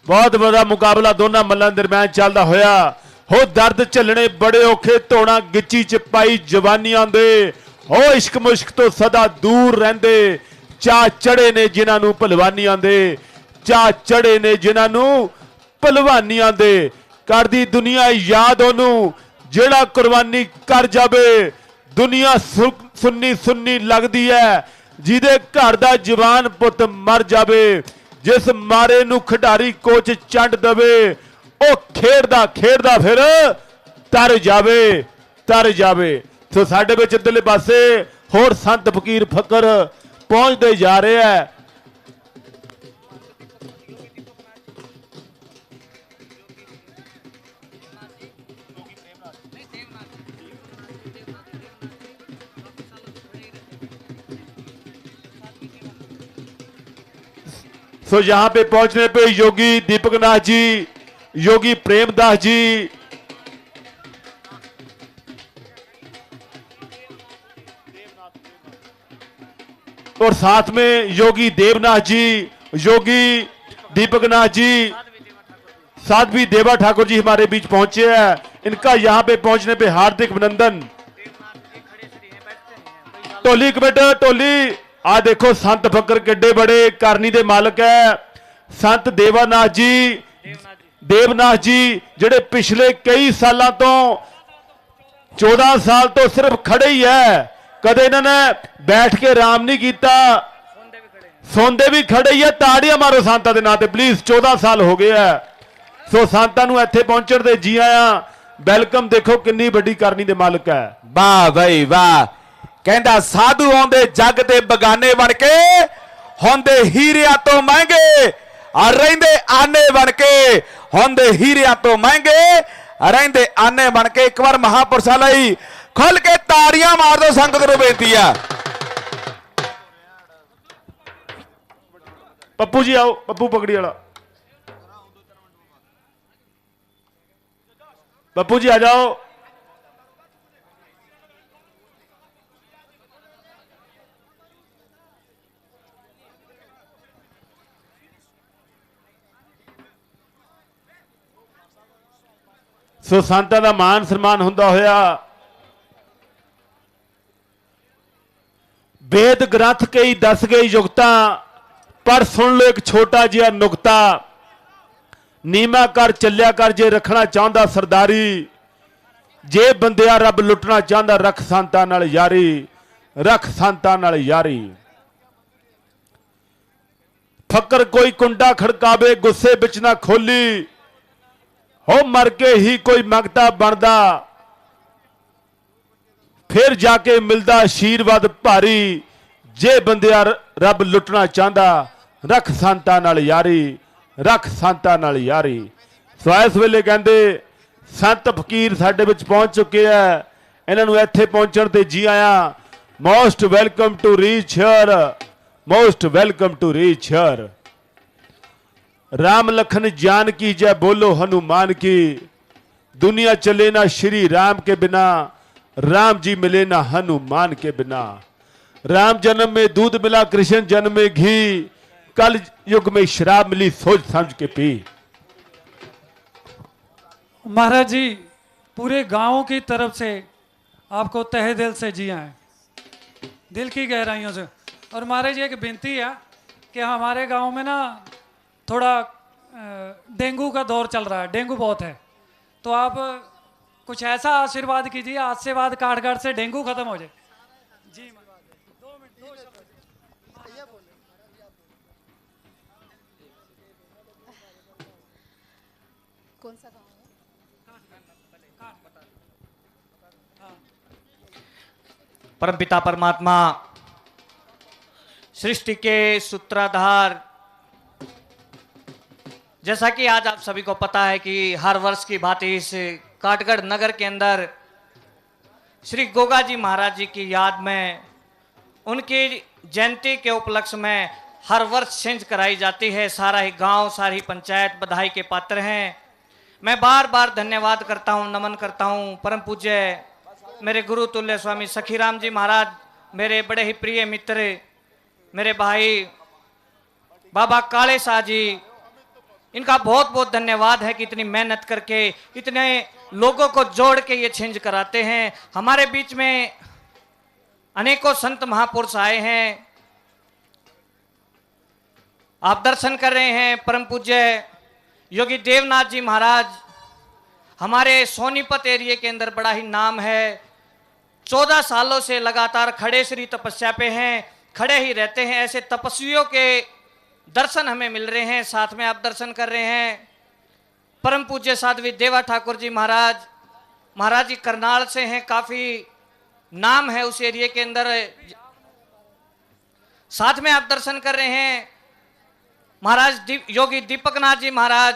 Speaker 1: ਬਹੁਤ ਵੱਡਾ ਮੁਕਾਬਲਾ ਦੋਨਾਂ ਮੱਲਾਂ ਦਰਮਿਆਨ ਚੱਲਦਾ ਹੋਇਆ ਹੋ ਦਰਦ ਝੱਲਣੇ ਬੜੇ ਔਖੇ ਧੋਣਾ ਗਿੱਚੀ ਚ ਪਾਈ ਜਵਾਨੀਆਂ ਦੇ ਹੋ ਇਸ਼ਕ ਮੁਸ਼ਕ ਤੋਂ ਸਦਾ ਦੂਰ ਰਹਿੰਦੇ ਚਾਹ ਚੜੇ ਨੇ ਜਿਨ੍ਹਾਂ ਨੂੰ ਭਲਵਾਨੀਆਂ ਦੇ ਚਾਹ ਚੜੇ ਨੇ ਜਿਨ੍ਹਾਂ ਨੂੰ ਭਲਵਾਨੀਆਂ ਦੇ ਕਰਦੀ ਦੁਨੀਆ ਯਾਦ ਉਹਨੂੰ ਜਿਹੜਾ ਕੁਰਬਾਨੀ ਕਰ ਜਾਵੇ ਦੁਨੀਆ ਸੁੰਨੀ ਸੁੰਨੀ ਲੱਗਦੀ ਹੈ ਜਿਹਦੇ ਘਰ ਦਾ ਜਵਾਨ ਪੁੱਤ ਮਰ ਜਾਵੇ ਜਿਸ ਮਾਰੇ ਨੂੰ ਖਿਡਾਰੀ ਕੋਚ ਚੰਡ ਦਵੇ ਉਹ ਖੇਡਦਾ ਖੇਡਦਾ ਫਿਰ ਤਰ ਜਾਵੇ ਸੋ ਸਾਡੇ ਵਿੱਚ ਇੱਧਰਲੇ ਪਾਸੇ ਹੋਰ ਸੰਤ ਫਕੀਰ ਫਕਰ ਪਹੁੰਚਦੇ ਜਾ ਰਹੇ ਹੈ सो यहां पे पहुंचने पे योगी दीपक नाथ जी योगी प्रेमदास जी और साथ में योगी देवनाथ जी योगी दीपक नाथ जी, साध्वी देवा ठाकुर जी हमारे बीच पहुंचे हैं। इनका यहां पे पहुंचने पे हार्दिक अभिनंदन। टोली कमेटी टोली आ देखो संत फकर किड्डे बड़े करनी दे मालक है संत देवनाथ जी ਜਿਹੜੇ पिछले कई सालों तो 14 साल तो सिर्फ खड़े ही है, कदे इन्होंने बैठ के आराम नहीं किया, सौंदे भी खड़े ही है। ताड़ियां मारो संतां दे नां ते प्लीज, 14 साल हो गए है। सो संतां नूं इत्थे पहुंचण दे जी आया वेलकम। देखो कितनी बड़ी करनी दे मालक है।
Speaker 2: वाह भाई वाह, कहंदा साधु आउंदे जग दे बगाने बन के, होंदे हीरिया तो महंगे और रहिंदे आने बन के, होंदे हीरिया तो महंगे रहिंदे आने बन के। एक बार महापुरुषां लई खुल के ताड़ियां मार दो, संगत नूं बेनती है।
Speaker 1: पप्पू जी आओ, पप्पू पगड़ी वाला, पप्पू जी आ जाओ। सो संतां दा मान सन्मान हुंदा होया वेद ग्रंथ कई दस गई युक्ता, पर सुन लो एक छोटा जिहा नुकता। नीमा कर चलिया कर जे रखना चाहता सरदारी, जे बंदिया रब लुटना चाहता रख संतां नाल यारी, रख संतां नाल यारी। फकर कोई कुंडा खड़कावे गुस्से विच ना खोली, हो मर के ही कोई मंगता बनदा, फिर जाके मिलदा आशीर्वाद भारी। जे बंदिया रब लुटना चाहता रख संतां नाल यारी, रख संतां नाल यारी। सो इस वेले कहंदे संत फकीर साडे विच पहुंच चुके हैं, इन्हां नूं इत्थे पहुंचण ते जी आया। Most welcome to reach here, most welcome to reach here. Ram Lakhan Janaki जय बोलो हनुमान की, दुनिया चले ना श्री राम के बिना, राम जी मिले ना हनुमान के बिना। राम जन्म में दूध मिला, कृष्ण जन्म में घी, कल युग में शराब मिली सोच समझ के पी।
Speaker 3: महाराज जी पूरे गांव की तरफ से आपको तहे दिल से जी आए, दिल की गहराइयों से। और महाराज जी एक विनती है कि हमारे गांव में ना थोड़ा डेंगू का दौर चल रहा है, डेंगू बहुत है, तो आप कुछ ऐसा आशीर्वाद कीजिए आज से बाद काठगढ़ से डेंगू खत्म हो जाए। जी
Speaker 5: कौन सा गाँव है?
Speaker 6: परमपिता परमात्मा सृष्टि के सूत्रधार, जैसा कि आज आप सभी को पता है कि हर वर्ष की भांति इस काठगढ़ नगर के अंदर श्री गोगा जी महाराज जी की याद में उनकी जयंती के उपलक्ष्य में हर वर्ष छिंज कराई जाती है। सारा ही गांव, सारी पंचायत बधाई के पात्र हैं। मैं बार बार धन्यवाद करता हूं, नमन करता हूं परम पूज्य मेरे गुरु तुल्य स्वामी सखीराम जी महाराज, मेरे बड़े ही प्रिय मित्र, मेरे भाई बाबा काले शाह जी, इनका बहुत बहुत धन्यवाद है कि इतनी मेहनत करके इतने लोगों को जोड़ के ये छिंज कराते हैं। हमारे बीच में अनेकों संत महापुरुष आए हैं, आप दर्शन कर रहे हैं। परम पूज्य योगी देवनाथ जी महाराज हमारे सोनीपत एरिया के अंदर बड़ा ही नाम है, 14 सालों से लगातार खड़े श्री तपस्या पे हैं, खड़े ही रहते हैं। ऐसे तपस्वियों के दर्शन हमें मिल रहे हैं, साथ में आप दर्शन कर रहे हैं। परम पूज्य साध्वी देवा ठाकुर जी महाराज, महाराज जी करनाल से हैं, काफी नाम है उस एरिया के अंदर, साथ में आप दर्शन कर रहे हैं। महाराज योगी दीपक नाथ जी महाराज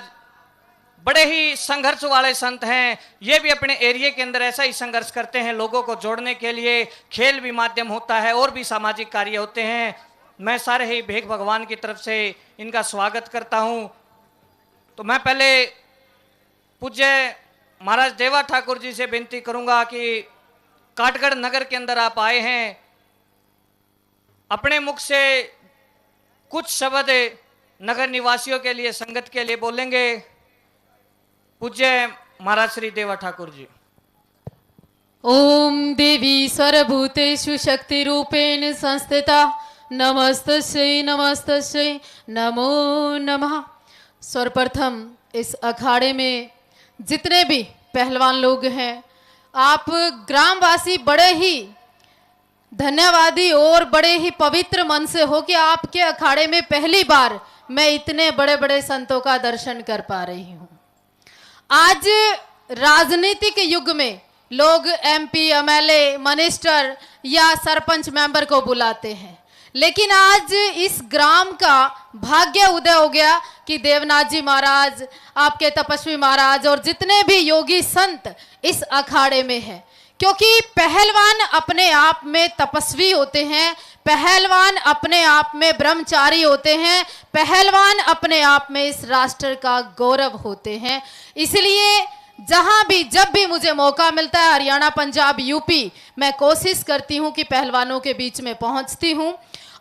Speaker 6: बड़े ही संघर्ष वाले संत हैं, ये भी अपने एरिया के अंदर ऐसा ही संघर्ष करते हैं, लोगों को जोड़ने के लिए खेल भी माध्यम होता है और भी सामाजिक कार्य होते हैं। मैं सारे ही भेग भगवान की तरफ से इनका स्वागत करता हूं। तो मैं पहले पूज्य महाराज देवा ठाकुर जी से विनती करूंगा कि काठगढ़ नगर के अंदर आप आए हैं, अपने मुख से कुछ शब्द नगर निवासियों के लिए, संगत के लिए बोलेंगे पूज्य महाराज श्री देवा ठाकुर जी।
Speaker 5: ओम देवी सर्वभूतेषु शक्ति रूपेण संस्थिता नमस्तस्यै नमस्तस्यै नमो नमः। सर्वप्रथम इस अखाड़े में जितने भी पहलवान लोग हैं, आप ग्रामवासी बड़े ही धन्यवादी और बड़े ही पवित्र मन से हो कि आपके अखाड़े में पहली बार मैं इतने बड़े बड़े संतों का दर्शन कर पा रही हूँ। आज राजनीतिक युग में लोग एमपी, एमएलए, मिनिस्टर या सरपंच मेंबर को बुलाते हैं, लेकिन आज इस ग्राम का भाग्य उदय हो गया कि देवनाथ जी महाराज, आपके तपस्वी महाराज और जितने भी योगी संत इस अखाड़े में हैं, क्योंकि पहलवान अपने आप में तपस्वी होते हैं, पहलवान अपने आप में ब्रह्मचारी होते हैं, पहलवान अपने आप में इस राष्ट्र का गौरव होते हैं। इसलिए जहां भी जब भी मुझे मौका मिलता है, हरियाणा, पंजाब, यूपी, मैं कोशिश करती हूं कि पहलवानों के बीच में पहुंचती हूं।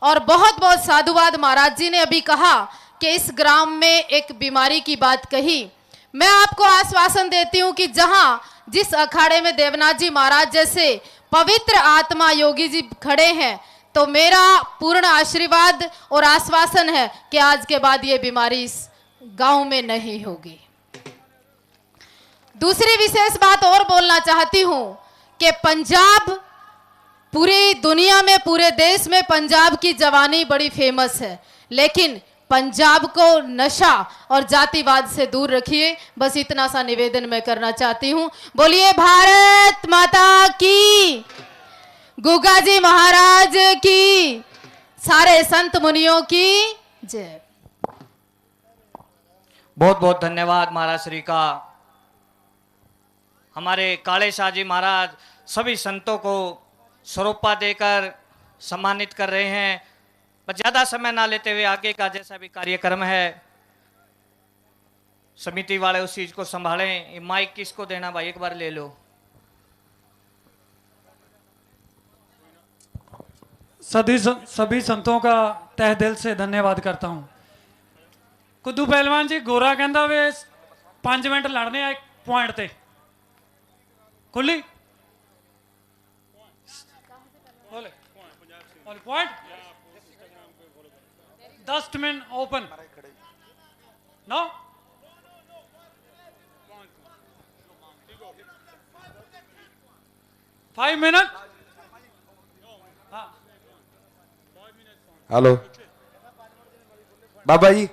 Speaker 5: और बहुत बहुत साधुवाद। महाराज जी ने अभी कहा कि इस ग्राम में एक बीमारी की बात कही। मैं आपको आश्वासन देती हूं कि जहां जिस अखाड़े में देवनाथ जी महाराज जैसे पवित्र आत्मा योगी जी खड़े हैं, तो मेरा पूर्ण आशीर्वाद और आश्वासन है कि आज के बाद ये बीमारी इस गांव में नहीं होगी। दूसरी विशेष बात और बोलना चाहती हूं कि पंजाब पूरी दुनिया में, पूरे देश में पंजाब की जवानी बड़ी फेमस है, लेकिन पंजाब को नशा और जातिवाद से दूर रखिए। बस इतना सा निवेदन मैं करना चाहती हूं। बोलिए भारत माता की, गुगा जी महाराज की, सारे संत मुनियों की जय।
Speaker 6: बहुत बहुत धन्यवाद महाराज श्री का। हमारे काले शाह जी महाराज सभी संतों को स्वरूपा देकर सम्मानित कर रहे हैं। पर ज्यादा समय ना लेते हुए आगे का जैसा भी कार्यक्रम है, समिति वाले उस चीज को संभालें। ये माइक किसको देना भाई, एक बार ले लो।
Speaker 3: सभी संतों का तहे दिल से धन्यवाद करता हूं। कुद्दू पहलवान जी गोरा कहता वे 5 मिनट लड़ने आ एक पॉइंट ते खुली point 10 minute open no 5 minute.
Speaker 2: Hello Baba ji,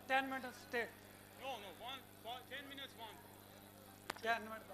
Speaker 3: 10 minute stay 10 minute.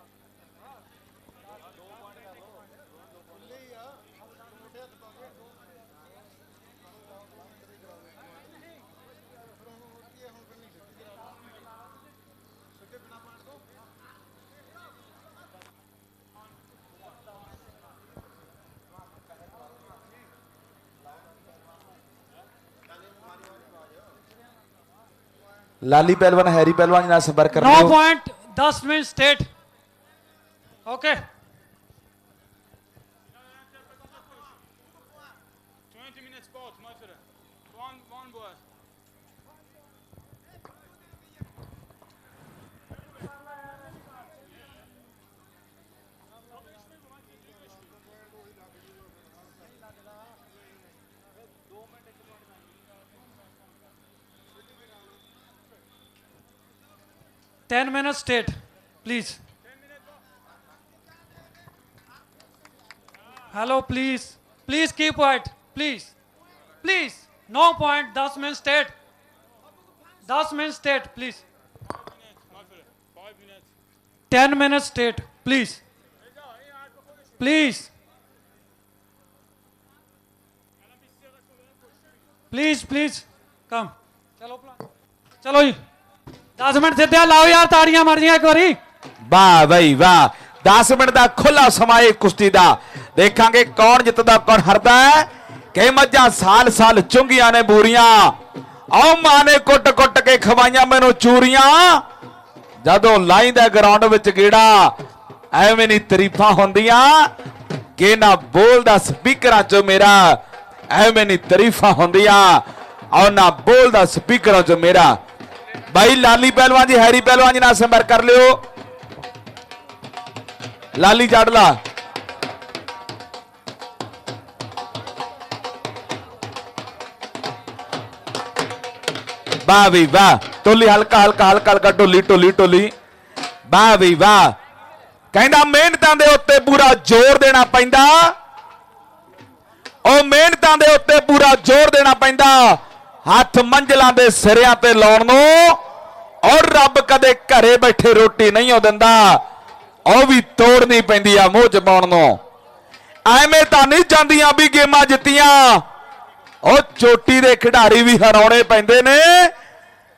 Speaker 2: Lali पहलवान, हैरी पहलवान जी नाल संपर्क कर
Speaker 3: 9 point 10 minute state. Okay
Speaker 1: 20 minutes both, my friend. One boy.
Speaker 3: Ten minutes state, please. Hello, please. Please keep quiet. Please. Please. No point. 10 minutes state. 10 minutes state, please. 10 minutes state, please. Please. Please, please. Come. चलो जी 10 minute Scindia लाओ यार, ताड़ियां मारियां एक बारी।
Speaker 2: वाह भाई वाह, 10 minute का खुला समा है कुश्ती का। देखांगे कौन जितदा कौन हारदा है। कि मज्जा साल साल चुंगियां ने बूरियां, आओ मां ने कुट कुट के खवाइयां मैनू चूरियां। जदों लाइंदा ग्राउंड विच गेड़ा एवें नहीं तारीफां होंदियां कि ना बोलदा स्पीकरां चों मेरा ਐਵੇਂ ਨਹੀਂ ਤਾਰੀਫਾਂ ਹੁੰਦੀਆਂ और ना बोलदा स्पीकरों च मेरा भाई लाली पहलवान जी हैरी पहलवान जी ना संपर्क कर लियो लाली चाडला वाह भी वाह टोली हल्का हल्का हल्का हल्का टोली टोली टोली वाह भी वाह कहंदा मेहनतां दे उत्ते पूरा जोर देना पैंदा ओ मेहनतां दे उत्ते पूरा जोर देना पैंदा हथ मंजिलां दे सिरियां ते लाउण नूं और रब कदे घरे बैठे रोटी नहीं हो दिंदा ਉਹ ਵੀ ਤੋੜਨੀ ਪੈਂਦੀ ਆ ਮੂੰਹ ਚ ਪਾਉਣ ਨੂੰ ਐਵੇਂ ਤਾਂ ਨਹੀਂ ਜਾਂਦੀਆਂ ਵੀ ਗੇਮਾਂ ਜਿੱਤੀਆਂ ਉਹ ਚੋਟੀ ਦੇ ਖਿਡਾਰੀ ਵੀ ਹਰਾਉਣੇ ਪੈਂਦੇ ਨੇ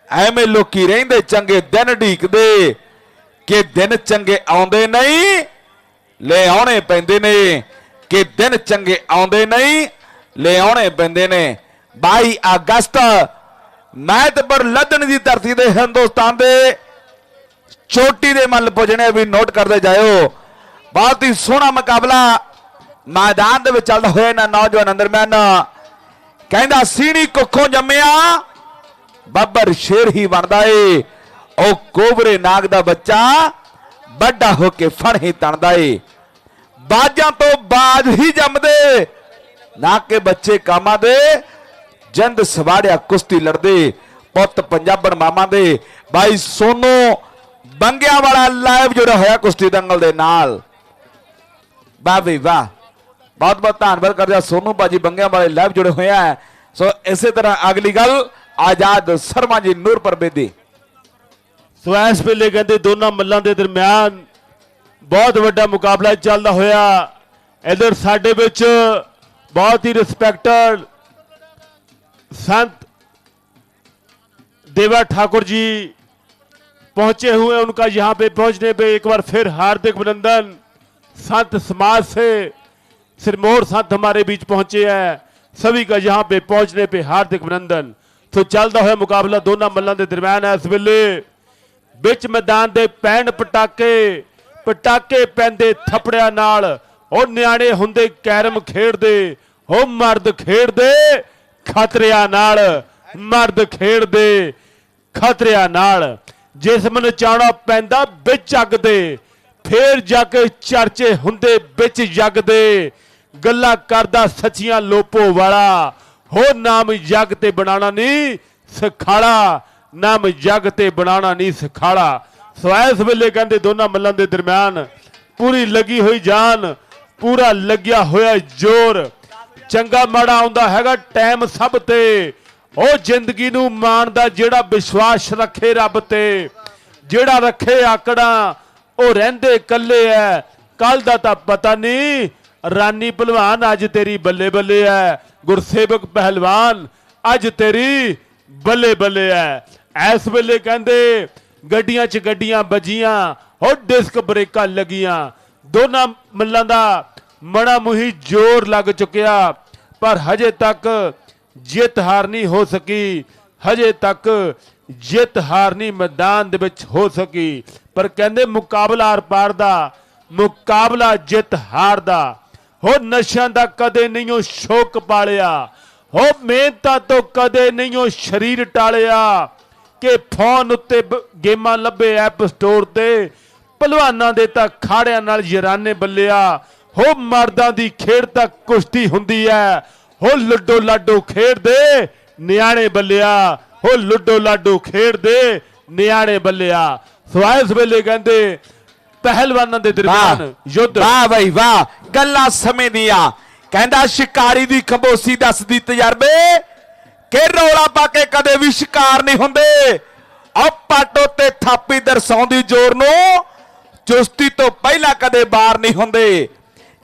Speaker 2: ਐਵੇਂ ਲੋਕੀ ਰਹਿੰਦੇ ਚੰਗੇ ਦਿਨ ਢੀਕਦੇ ਕਿ ਦਿਨ ਚੰਗੇ ਆਉਂਦੇ ਨਹੀਂ ਲੈ ਆਉਣੇ ਪੈਂਦੇ ਨੇ ਕਿ ਦਿਨ ਚੰਗੇ ਆਉਂਦੇ ਨਹੀਂ ਲੈ ਆਉਣੇ ਪੈਂਦੇ ਨੇ 22 ਅਗਸਤ ਮਹਿਤਪੁਰ ਲੱਦਣ ਦੀ ਧਰਤੀ ਦੇ ਹਿੰਦੁਸਤਾਨ ਦੇ चोटी दे मल पुजने भी नोट करते जाओ बहुत ही सोहना मुकाबला मैदान दे विच चलदा होया ना नौजवान दरम्यान कहंदा सीणी कुखों जम्मिया बब्बर शेर ही बनदा ए ओ कोबरे नाग दा बच्चा बड़ा होके फण ही तणदा ए बाजां तो बाज ही जमदे ना के बच्चे कामां दे जिंद सवाड़िया कुश्ती लड़दे पुत पंजाबण मामा दे भाई सोनू बंगिया वाला लाइव जुड़ा होया कुश्ती दंगल दे नाल वाह भी वाह बहुत बहुत धन्यवाद करदा सोनू भाजी बंगिया वाले लाइव जुड़े हुए हैं सो इसी तरह अगली गल आजाद शर्मा जी नूरपुर बेदी
Speaker 1: सो इस वेले कहते दोनों मल्लां दे दरम्यान बहुत वड्डा मुकाबला चलदा होया इधर साडे विच बहुत ही रिस्पैक्टेड संत देवा ठाकुर जी पहुंचे हुए उनका यहां पे पहुंचने पे एक बार फिर हार्दिक अभिनंदन संत समाज से सिरमौर संत हमारे बीच पहुंचे हैं सभी का यहां पे पहुंचने पे हार्दिक अभिनंदन तो चलता हुआ मुकाबला दोनों मल्लां दे दरम्यान है इस वेले बिच मैदान दे पैण पटाके पटाके पैंदे थपड़ियां नाल ओ नियाणे हुंदे कैरम खेडदे ओ मर्द खेडदे खतरियां नाल मर्द खेडदे खतरियां नाल जिस मन चाणा पैंदा बिच जग दे फिर जाके चर्चे हुंदे बिच जग दे गल्लां करदा सच्चियां लोपो वाला हो नाम जग ते बनाना नहीं सिखाड़ा नाम जग ते बनाना नहीं सिखाड़ा सो इस वेले कहंदे दोनों मल्लां दे दरम्यान पूरी लगी हुई जान पूरा लग्या होया जोर चंगा माड़ा आउंदा हैगा टाइम सब ते ओ जिंदगी नूं माणदा जेड़ा विश्वास रखे रब ते जेड़ा रखे आकड़ा ओ रहिंदे कल्ले है कल दा तां पता नहीं रानी पहलवान अज तेरी बल्ले बल्ले है गुरसेवक पहलवान अज तेरी बल्ले बल्ले है इस वेले कहंदे गड्डियां च गड्डियां बजियां ओ डिस्क ब्रेकां लगियां दोनों मल्लां दा मना मुही जोर लग चुकिया पर हजे तक जित हार नहीं हो सकी हजे तक जित हार नहीं मैदान दे विच हो सकी पर कहंदे मुकाबला आर पार दा मुकाबला जित हार दा हो नशा दा कदे नहीं हो शौक पालिया हो मेहनतां तो कदे नहीं हो शरीर टालिया कि फोन उत्ते गेमां लभे ऐप स्टोर ते पहलवानां दे तां खाड़ियां नाल यराने बल्लिया हो मर्दां दी खेड तां कुश्ती हुंदी है हो लुडो लाडो खेड दे नियाणे बल्लिया हो लुडो लाडो खेड दे नियाणे बल्लिया सो इस वेले कहंदे पहलवानां दे दरम्यान युद्ध
Speaker 2: वाह भाई वाह गल्लां समय दियां कहंदा शिकारी दी खबोसी दसदी तजर्बे कि रौला पाके कदे भी शिकार नहीं हुंदे ओ पाटो ते थापी दरसाउंदी जोर नूं चुस्ती तो पहला कदे बार नहीं हुंदे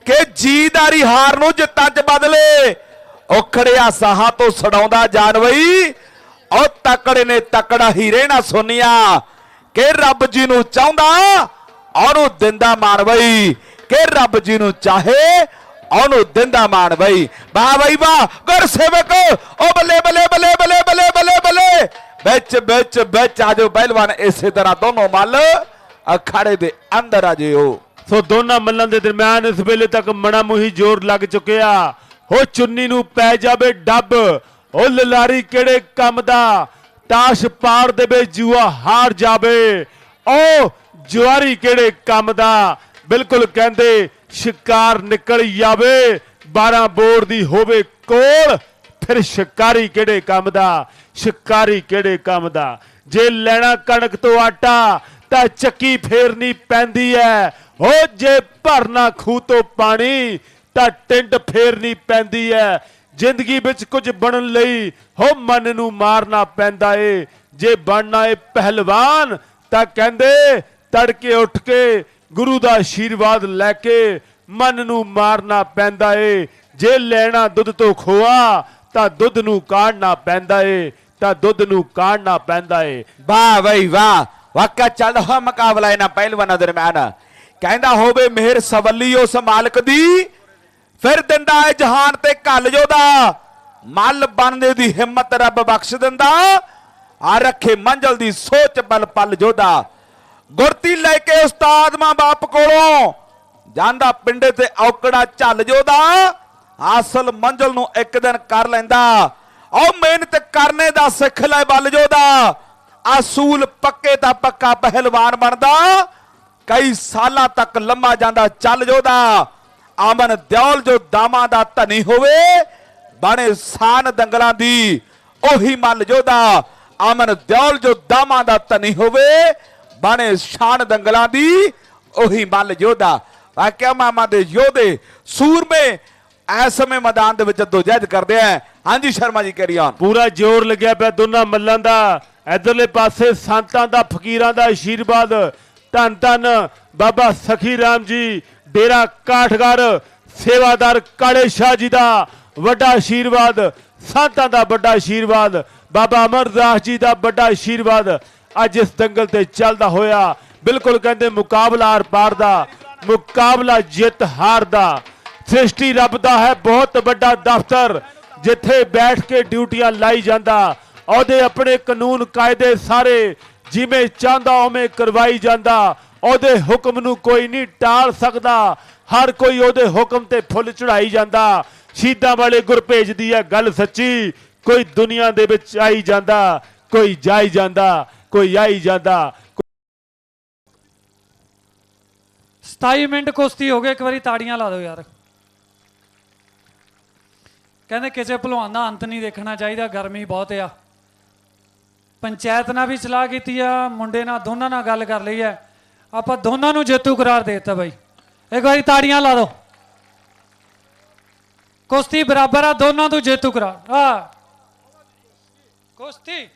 Speaker 2: कि जीदारी हार नूं जित्तां च बदले औखड़िया साहां तो छड़ाउंदा जानवई और तकड़े ने तकड़ा ही रहना सोनिया कि रब जी नूं चाहुंदा और दिंदा मानवई कि रब जी नूं चाहे और दिंदा मानवई वाह भाई वाह गुरसेवक ओ बल्ले बल्ले बल्ले बल्ले बल्ले बल्ले बल्ले बिच बिच बिच आजो पहलवान इसी तरह दोनों मल अखाड़े दे अंदर आ जियो
Speaker 1: सो दोनों मल्लां दे दरम्यान इस वेले तक मना मुही जोर लग चुकिया ਹੋ ਚੁੰਨੀ ਨੂੰ ਪੈ ਜਾਵੇ ਡੱਬ, ਉਹ ਲਲਾਰੀ ਕਿਹੜੇ ਕੰਮ ਦਾ, ਤਾਸ਼ ਪਾੜ ਦੇਵੇ ਜੂਆ ਹਾਰ ਜਾਵੇ, ਉਹ ਜੁਆਰੀ ਕਿਹੜੇ ਕੰਮ ਦਾ। ਬਿਲਕੁਲ ਕਹਿੰਦੇ ਸ਼ਿਕਾਰ ਨਿਕਲ ਜਾਵੇ, 12 ਬੋਰ ਦੀ ਹੋਵੇ ਕੋਲ, ਫਿਰ ਸ਼ਿਕਾਰੀ ਕਿਹੜੇ ਕੰਮ ਦਾ, ਸ਼ਿਕਾਰੀ ਕਿਹੜੇ ਕੰਮ ਦਾ। ਜੇ ਲੈਣਾ ਕਣਕ ਤੋਂ ਆਟਾ ਤਾਂ ਚੱਕੀ ਫੇਰਨੀ ਪੈਂਦੀ ਹੈ, ਹੋ ਜੇ ਭਰਨਾ ਖੂਹ ਤੋਂ ਪਾਣੀ ਤਾਂ ਟਿੰਡ ਫੇਰਨੀ ਪੈਂਦੀ ਹੈ। ਜ਼ਿੰਦਗੀ ਵਿੱਚ ਕੁਝ ਬਣਨ ਲਈ ਹੋ ਮਨ ਨੂੰ ਮਾਰਨਾ ਪੈਂਦਾ ਏ, ਜੇ ਬਣਨਾ ਏ ਪਹਿਲਵਾਨ ਤਾਂ ਕਹਿੰਦੇ ਤੜਕੇ ਉੱਠ ਕੇ ਗੁਰੂ ਦਾ ਆਸ਼ੀਰਵਾਦ ਲੈ ਕੇ ਮਨ ਨੂੰ ਮਾਰਨਾ ਪੈਂਦਾ ਏ। ਜੇ ਲੈਣਾ ਦੁੱਧ ਤੋਂ ਖੋਆ ਤਾਂ ਦੁੱਧ ਨੂੰ ਕਾੜਨਾ ਪੈਂਦਾ ਏ, ਤਾਂ ਦੁੱਧ ਨੂੰ ਕਾੜਨਾ ਪੈਂਦਾ ਏ।
Speaker 2: ਵਾਹ ਬਈ ਵਾਹ, ਵਾਕਾ ਚੱਲ ਹੋ ਮੁਕਾਬਲਾ ਇਹਨਾਂ ਪਹਿਲਵਾਨਾਂ ਦਰਮਿਆਨ। ਕਹਿੰਦਾ ਹੋਵੇ ਮਿਹਰ ਸਵੱਲੀ ਉਸ ਮਾਲਕ ਦੀ, ਫਿਰ ਦਿੰਦਾ ਏ ਜਹਾਨ ਤੇ ਘੱਲ ਜੋਦਾ, ਮੱਲ ਬਣਨੇ ਦੀ ਹਿੰਮਤ ਰੱਬ ਬਖਸ਼ ਦਿੰਦਾ, ਆ ਰੱਖੇ ਮੰਜ਼ਲ ਦੀ ਸੋਚ ਬਲ ਪਲ ਜੋਦਾ। ਗੁਰਤੀ ਲੈ ਕੇ ਉਸਤਾਦ ਮਾਂ ਬਾਪ ਕੋਲੋਂ ਜਾਂਦਾ ਪਿੰਡੇ ਤੇ ਔਕੜਾ ਝੱਲ ਜੋਦਾ, ਹਾਸਲ ਮੰਜ਼ਲ ਨੂੰ ਇੱਕ ਦਿਨ ਕਰ ਲੈਂਦਾ, ਉਹ ਮਿਹਨਤ ਕਰਨੇ ਦਾ ਸਿੱਖ ਲੈ ਬਲ ਜੋਦਾ, ਅਸੂਲ ਪੱਕੇ ਤਾਂ ਪੱਕਾ ਪਹਿਲਵਾਨ ਬਣਦਾ, ਕਈ ਸਾਲਾਂ ਤੱਕ ਲੰਮਾ ਜਾਂਦਾ ਚੱਲ ਜੋਦਾ। ਅਮਨ ਦਿਓਲ ਜੋ ਦਾਮਾਂ ਦਾ ਧਨੀ ਹੋਵੇ, ਬਣੇ ਸਾਨ ਦੰਗਲਾਂ ਦੀ ਉਹੀ ਮੱਲ ਜੋਦਾ। ਅਮਨ ਦਿਓਲ ਜੋ ਦਾਮਾਂ ਦਾ ਧਨੀ ਹੋਵੇ, ਬਣੇ ਸ਼ਾਨ ਦੰਗਲਾਂ ਦੀ ਉਹੀ ਮੱਲ ਜੋਦਾ। ਵਾਕਿਆ ਮਾਮਾ ਦੇ ਯੋਧੇ ਸੂਰਮੇ ਇਸ ਸਮੇਂ ਮੈਦਾਨ ਦੇ ਵਿੱਚ ਜਦੋਜਹਿਦ ਕਰਦੇ ਆ। ਹਾਂਜੀ ਸ਼ਰਮਾ ਜੀ ਕੈਰੀ ਔਨ।
Speaker 1: ਪੂਰਾ ਜ਼ੋਰ ਲੱਗਿਆ ਪਿਆ ਦੋਨਾਂ ਮੱਲਾਂ ਦਾ। ਇਧਰਲੇ ਪਾਸੇ ਸੰਤਾਂ ਦਾ ਫਕੀਰਾਂ ਦਾ ਆਸ਼ੀਰਵਾਦ, ਧੰਨ ਧੰਨ ਬਾਬਾ ਸਖੀ ਰਾਮ ਜੀ ਡੇਰਾ ਕਾਠਗੜ ਸੇਵਾਦਾਰ ਕਾਲੇ ਸ਼ਾਹ ਜੀ ਦਾ ਵੱਡਾ ਆਸ਼ੀਰਵਾਦ, ਸੰਤਾਂ ਦਾ ਵੱਡਾ ਆਸ਼ੀਰਵਾਦ, ਬਾਬਾ ਅਮਰਦਾਸ ਜੀ ਦਾ ਵੱਡਾ ਆਸ਼ੀਰਵਾਦ ਅੱਜ ਇਸ ਦੰਗਲ ਤੇ ਚੱਲਦਾ ਹੋਇਆ। ਬਿਲਕੁਲ ਕਹਿੰਦੇ ਮੁਕਾਬਲਾ ਆਰ ਪਾਰ ਦਾ, ਮੁਕਾਬਲਾ ਜਿੱਤ ਹਾਰ ਦਾ। ਸ੍ਰਿਸ਼ਟੀ ਰੱਬ ਦਾ ਹੈ ਬਹੁਤ ਵੱਡਾ ਦਫ਼ਤਰ, ਜਿੱਥੇ ਬੈਠ ਕੇ ਡਿਊਟੀਆਂ ਲਾਈ ਜਾਂਦਾ, ਉਹਦੇ ਆਪਣੇ ਕਾਨੂੰਨ ਕਾਇਦੇ ਸਾਰੇ ਜਿਵੇਂ ਚਾਹੁੰਦਾ ਉਵੇਂ ਕਰਵਾਈ ਜਾਂਦਾ, ਉਹਦੇ ਹੁਕਮ ਨੂੰ ਕੋਈ ਨਹੀਂ ਟਾਲ ਸਕਦਾ, ਹਰ ਕੋਈ ਉਹਦੇ ਹੁਕਮ ਤੇ ਫੁੱਲ ਚੜਾਈ ਜਾਂਦਾ। ਸ਼ਹੀਦਾਂ ਵਾਲੇ ਗੁਰ ਭੇਜਦੀ ਹੈ ਗੱਲ ਸੱਚੀ, ਕੋਈ ਦੁਨੀਆ ਦੇ ਵਿੱਚ ਆਈ ਜਾਂਦਾ, ਕੋਈ ਜਾਈ ਜਾਂਦਾ, ਕੋਈ ਆਈ ਜਾਂਦਾ।
Speaker 3: 27 ਮਿੰਟ ਕੁਸ਼ਤੀ ਹੋ ਗਏ, ਇੱਕ ਵਾਰੀ ਤਾੜੀਆਂ ਲਾ ਦਿਓ ਯਾਰ। ਕਹਿੰਦੇ ਕਿਸੇ ਭਲਵਾਨ ਦਾ ਅੰਤ ਨਹੀਂ ਦੇਖਣਾ ਚਾਹੀਦਾ, ਗਰਮੀ ਬਹੁਤ ਆ। ਪੰਚਾਇਤ ਨਾਲ ਵੀ ਸਲਾਹ ਕੀਤੀ ਆ, ਮੁੰਡੇ ਨਾਲ ਦੋਨਾਂ ਨਾਲ ਗੱਲ ਕਰ ਲਈ ਹੈ, ਆਪਾਂ ਦੋਨਾਂ ਨੂੰ ਜੇਤੂ ਕਰਾਰ ਦੇ ਦਿੱਤਾ ਬਾਈ। ਇੱਕ ਵਾਰੀ ਤਾੜੀਆਂ ਲਾ ਦਿਓ। ਕੁਸ਼ਤੀ ਬਰਾਬਰ ਆ, ਦੋਨਾਂ ਤੋਂ ਜੇਤੂ ਕਰਾਰ। ਆ ਕੁਸ਼ਤੀ